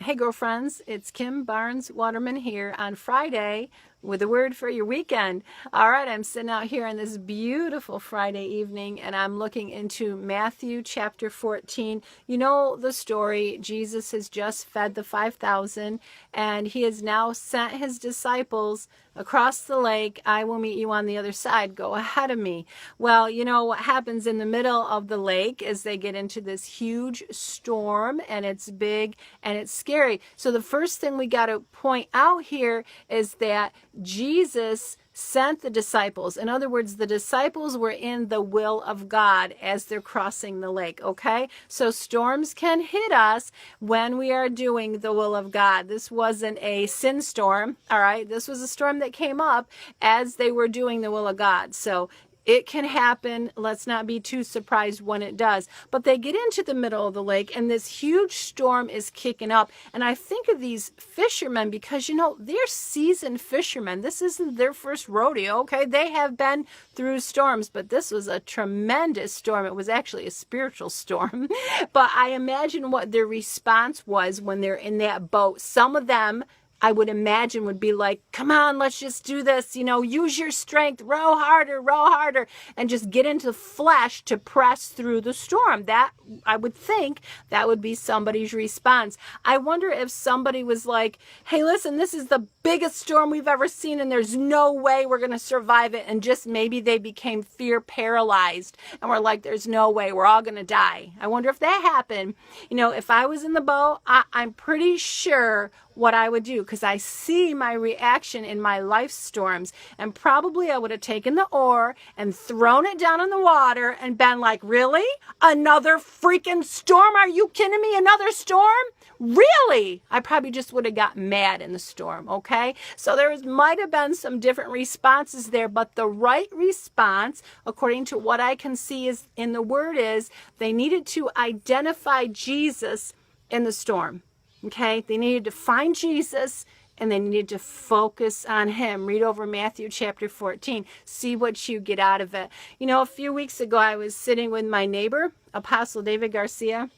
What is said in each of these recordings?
Hey girlfriends, it's Kim Barnes Waterman here on Friday with a word for your weekend. All right, I'm sitting out here on this beautiful Friday evening and I'm looking into Matthew chapter 14. You know the story. Jesus has just fed the 5,000 and he has now sent his disciples across the lake. I will meet you on the other side. Go ahead of me. Well, you know what happens in the middle of the lake is they get into this huge storm and it's big and it's scary. So the first thing we got to point out here is that Jesus sent the disciples. In other words, the disciples were in the will of God as they're crossing the lake, okay? So storms can hit us when we are doing the will of God. This wasn't a sin storm, all right? This was a storm that came up as they were doing the will of God. So it can happen. Let's not be too surprised when it does. But they get into the middle of the lake and this huge storm is kicking up. And I think of these fishermen because, you know, they're seasoned fishermen. This isn't their first rodeo, okay? They have been through storms, but this was a tremendous storm. It was actually a spiritual storm. But I imagine what their response was when they're in that boat. Some of them, I would imagine, would be like, come on, let's just do this. You know, use your strength, row harder, and just get into flesh to press through the storm. That, I would think, that would be somebody's response. I wonder if somebody was like, hey, listen, this is the biggest storm we've ever seen, and there's no way we're going to survive it. And just maybe they became fear paralyzed, and we're like, there's no way, we're all going to die. I wonder if that happened. You know, if I was in the boat, I'm pretty sure what I would do, because I see my reaction in my life storms, and probably I would have taken the oar and thrown it down in the water and been like, really? Another freaking storm? Are you kidding me? Another storm? Really? I probably just would have got mad in the storm, okay? So there might have been some different responses there, but the right response, according to what I can see is in the word, is they needed to identify Jesus in the storm. Okay, they needed to find Jesus and they needed to focus on him. Read over Matthew chapter 14. See what you get out of it. You know, a few weeks ago, I was sitting with my neighbor, Apostle David Garcia,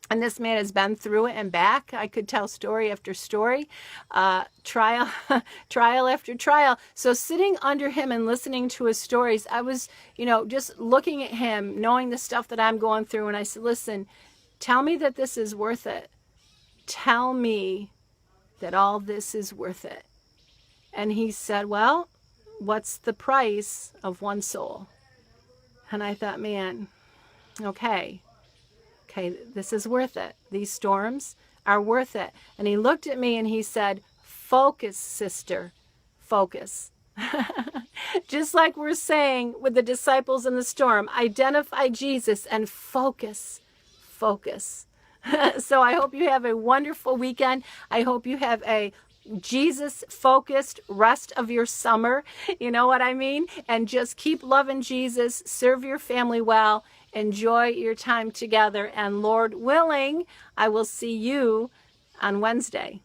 and this man has been through it and back. I could tell story after story, trial after trial. So sitting under him and listening to his stories, I was, you know, just looking at him, knowing the stuff that I'm going through. And I said, listen, tell me that this is worth it. Tell me that all this is worth it. And he said, well, what's the price of one soul? And I thought, man, okay, this is worth it. These storms are worth it. And he looked at me and he said, focus, sister, focus. Just like we're saying with the disciples in the storm, identify Jesus and focus. So I hope you have a wonderful weekend. I hope you have a Jesus-focused rest of your summer. You know what I mean? And just keep loving Jesus, serve your family well, enjoy your time together, and Lord willing, I will see you on Wednesday.